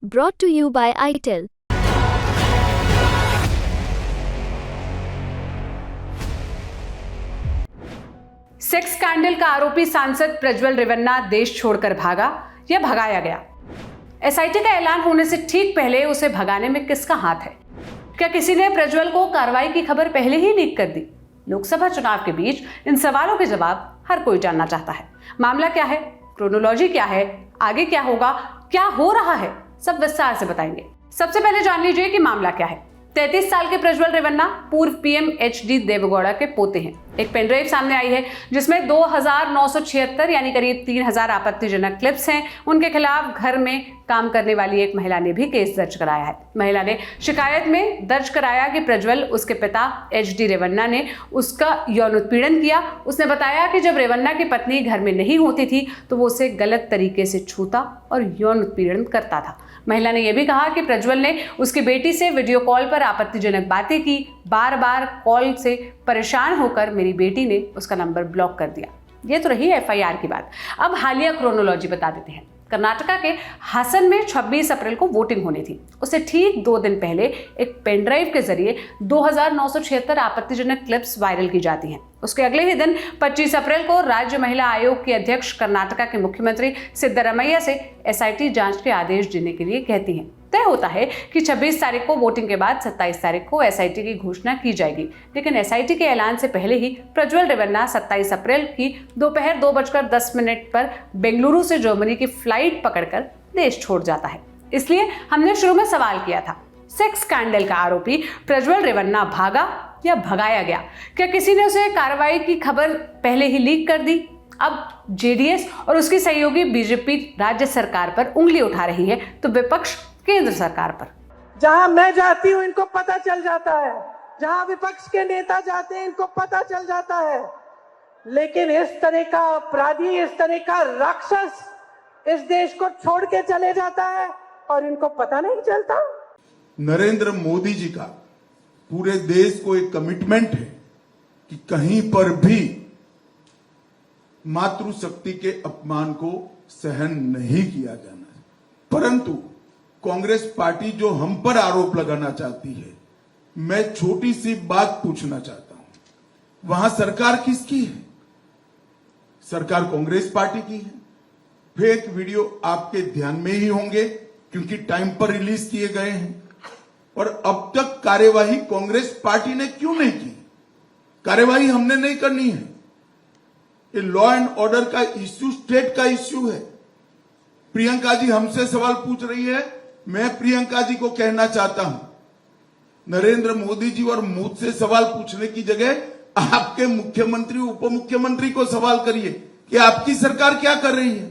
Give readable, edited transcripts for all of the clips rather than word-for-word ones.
Brought to you by ITEL. Sex scandal का आरोपी सांसद प्रज्वल रेवन्ना देश छोड़कर भागा या भगाया गया? एसआईटी का ऐलान होने से ठीक पहले उसे भगाने में किसका हाथ है? क्या किसी ने प्रज्वल को कार्रवाई की खबर पहले ही लीक कर दी? लोकसभा चुनाव के बीच इन सवालों के जवाब हर कोई जानना चाहता है। मामला क्या है, क्रोनोलॉजी क्या है, आगे क्या होगा, क्या हो रहा है, सब विस्तार से बताएंगे। सबसे पहले जान लीजिए कि मामला क्या है। 33 साल के प्रज्वल रेवन्ना पूर्व पीएम एचडी देवेगौड़ा के पोते हैं। एक पेनड्राइव सामने आई है जिसमें 2976 यानी करीब 3000 आपत्तिजनक क्लिप्स हैं। उनके खिलाफ घर में काम करने वाली एक महिला ने भी केस दर्ज कराया है। महिला ने शिकायत में दर्ज कराया कि प्रज्वल उसके पिता एचडी रेवन्ना ने उसका यौन उत्पीड़न किया। उसने बताया कि जब रेवन्ना की पत्नी घर में नहीं होती थी तो वो उसे गलत तरीके से छूता और यौन उत्पीड़न करता था। महिला ने यह भी कहा कि प्रज्वल ने उसकी बेटी से वीडियो कॉल पर आपत्तिजनक बातें की। बार बार कॉल से परेशान होकर मेरी बेटी ने उसका नंबर ब्लॉक कर दिया। ये तो रही एफआईआर की बात। अब हालिया क्रोनोलॉजी बता देते हैं। कर्नाटका के हासन में 26 अप्रैल को वोटिंग होनी थी। उससे ठीक 2 दिन पहले एक पेनड्राइव के जरिए 2976 आपत्तिजनक क्लिप्स वायरल की जाती हैं। उसके अगले ही दिन 25 अप्रैल को राज्य महिला आयोग की अध्यक्ष कर्नाटका के मुख्यमंत्री सिद्धरमैया से एसआईटी जांच के आदेश देने के लिए कहती हैं। तय होता है कि 26 तारीख को वोटिंग के बाद 27 तारीख को एसआईटी की घोषणा की जाएगी। लेकिन एसआईटी के ऐलान से पहले ही प्रज्वल रेवन्ना 27 अप्रैल की दोपहर 2:10 पर बेंगलुरु से जर्मनी की फ्लाइट पकड़कर देश छोड़ जाता है। इसलिए हमने शुरू में सवाल किया था, सेक्स स्कैंडल का आरोपी प्रज्वल रेवन्ना भागा या भगाया गया? क्या किसी ने उसे कार्रवाई की खबर पहले ही लीक कर दी? अब जेडीएस और उसकी सहयोगी बीजेपी राज्य सरकार पर उंगली उठा रही है तो विपक्ष केंद्र सरकार पर। जहां मैं जाती हूं इनको पता चल जाता है, जहां विपक्ष के नेता जाते हैं इनको पता चल जाता है। लेकिन इस तरह का अपराधी, इस तरह का राक्षस इस देश को छोड़ के चले जाता है और इनको पता नहीं चलता। नरेंद्र मोदी जी का पूरे देश को एक कमिटमेंट है कि कहीं पर भी मातृशक्ति के अपमान को सहन नहीं किया जाना है। परंतु कांग्रेस पार्टी जो हम पर आरोप लगाना चाहती है, मैं छोटी सी बात पूछना चाहता हूं, वहां सरकार किसकी है? सरकार कांग्रेस पार्टी की है। फेक वीडियो आपके ध्यान में ही होंगे क्योंकि टाइम पर रिलीज किए गए हैं। और अब तक कार्यवाही कांग्रेस पार्टी ने क्यों नहीं की? कार्यवाही हमने नहीं करनी है। ये लॉ एंड ऑर्डर का इश्यू स्टेट का इश्यू है। प्रियंका जी हमसे सवाल पूछ रही है, मैं प्रियंका जी को कहना चाहता हूं, नरेंद्र मोदी जी और मुझसे सवाल पूछने की जगह आपके मुख्यमंत्री, उप मुख्यमंत्री को सवाल करिए कि आपकी सरकार क्या कर रही है,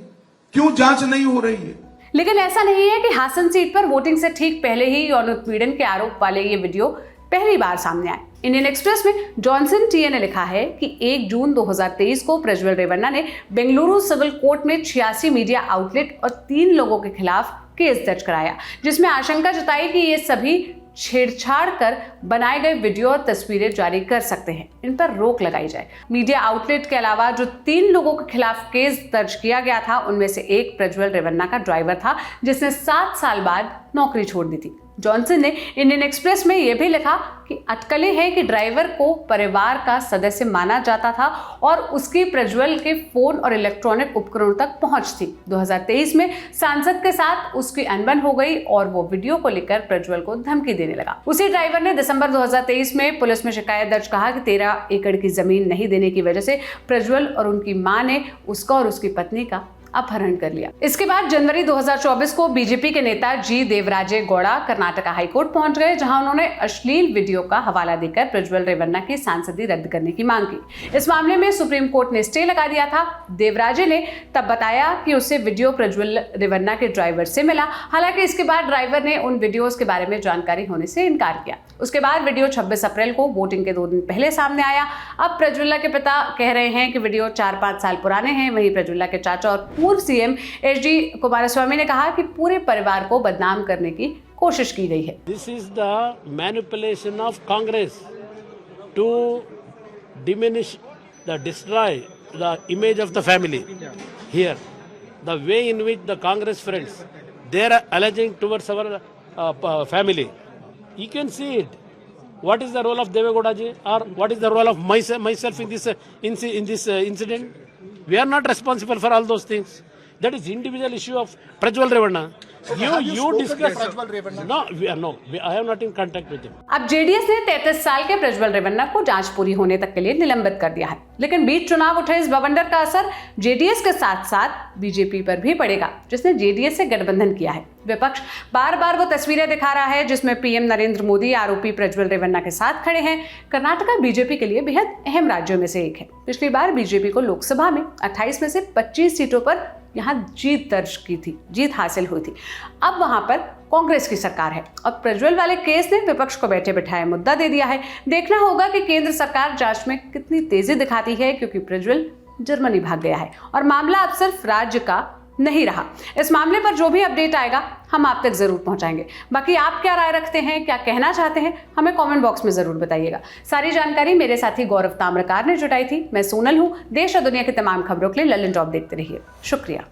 क्यों जांच नहीं हो रही है। लेकिन ऐसा नहीं है कि हासन सीट पर वोटिंग से ठीक पहले ही यौन उत्पीड़न के आरोप वाले ये वीडियो पहली बार सामने आए। इंडियन एक्सप्रेस में जॉनसन टीए ने लिखा है कि 1 जून 2023 को प्रज्वल रेवन्ना ने बेंगलुरु सिविल कोर्ट में 86 मीडिया आउटलेट और 3 लोगों के खिलाफ केस दर्ज कराया, जिसमें आशंका जताई कि ये सभी छेड़छाड़ कर बनाए गए वीडियो और तस्वीरें जारी कर सकते हैं, इन पर रोक लगाई जाए। मीडिया आउटलेट के अलावा जो 3 लोगों के खिलाफ केस दर्ज किया गया था उनमें से एक प्रज्वल रेवन्ना का ड्राइवर था जिसने 7 साल बाद नौकरी छोड़ दी थी। जॉनसन ने इंडियन एक्सप्रेस में यह भी लिखा कि अटकलें हैं कि ड्राइवर को परिवार का सदस्य माना जाता था और उसकी प्रज्वल के फोन और इलेक्ट्रॉनिक उपकरणों तक पहुंच थी। 2023 में सांसद के साथ उसकी अनबन हो गई और वो वीडियो को लेकर प्रज्वल को धमकी देने लगा। उसी ड्राइवर ने दिसंबर 2023 में पुलिस में शिकायत दर्ज कहा कि 13 एकड़ की जमीन नहीं देने की वजह से प्रज्वल और उनकी मां ने उसका और उसकी पत्नी का अपहरण कर लिया। इसके बाद जनवरी 2024 को बीजेपी के नेता जी देवराजे गौड़ा कर्नाटका हाईकोर्ट पहुंच गए, जहां उन्होंने अश्लील वीडियो का हवाला देकर प्रज्वल रेवन्ना की सांसदी रद्द करने की मांग की। इस मामले में सुप्रीम कोर्ट ने स्टे लगा दिया था। देवराजे ने तब बताया कि उसे वीडियो प्रज्वल रेवन्ना के ड्राइवर से मिला। हालांकि इसके बाद ड्राइवर ने उन वीडियोस के बारे में जानकारी होने से इनकार किया। उसके बाद वीडियो 26 अप्रैल को वोटिंग के 2 दिन पहले सामने आया। अब प्रज्वल के पिता कह रहे हैं कि वीडियो 4-5 साल पुराने हैं। वहीं प्रज्वल के चाचा और पूर्व सीएम एचडी कुमारस्वामी ने कहा कि पूरे परिवार को बदनाम करने की कोशिश की गई है। This is the manipulation of Congress to diminish the destroy the image of the family here the way in which the Congress friends they are alleging towards our family. You can see it. What is the role of Devegowda ji, or what is the role of myself in this incident? We are not responsible for all those things. That is individual issue of Prajwal Revanna. You discuss. I am not in contact with him. अब JDS ने 33 साल के प्रज्वल रेवन्ना को जांच पूरी होने तक के लिए निलंबित कर दिया है, लेकिन बीच चुनाव उठे इस बवंडर का असर जेडीएस के साथ साथ बीजेपी पर भी पड़ेगा, जिसने जेडीएस से गठबंधन किया है। विपक्ष बार बार वो तस्वीरें दिखा रहा है जिसमें पीएम नरेंद्र मोदी आरोपी प्रज्वल रेवन्ना के साथ खड़े हैं। कर्नाटका बीजेपी के लिए बेहद अहम राज्यों में से एक है। पिछली बार बीजेपी को लोकसभा में 28 में से 25 सीटों पर यहां जीत हासिल हुई थी। अब वहां पर कांग्रेस की सरकार है और प्रज्वल वाले केस ने विपक्ष को बैठे बिठाए मुद्दा दे दिया है। देखना होगा कि केंद्र सरकार जांच में कितनी तेजी दिखाती है, क्योंकि प्रज्वल जर्मनी भाग गया है और मामला अब सिर्फ राज्य का नहीं रहा। इस मामले पर जो भी अपडेट आएगा हम आप तक जरूर पहुंचाएंगे। बाकी आप क्या राय रखते हैं, क्या कहना चाहते हैं, हमें कमेंट बॉक्स में जरूर बताइएगा। सारी जानकारी मेरे साथी गौरव ताम्रकार ने जुटाई थी। मैं सोनल हूं। देश और दुनिया की तमाम खबरों के लिए ललन टॉप देखते रहिए। शुक्रिया।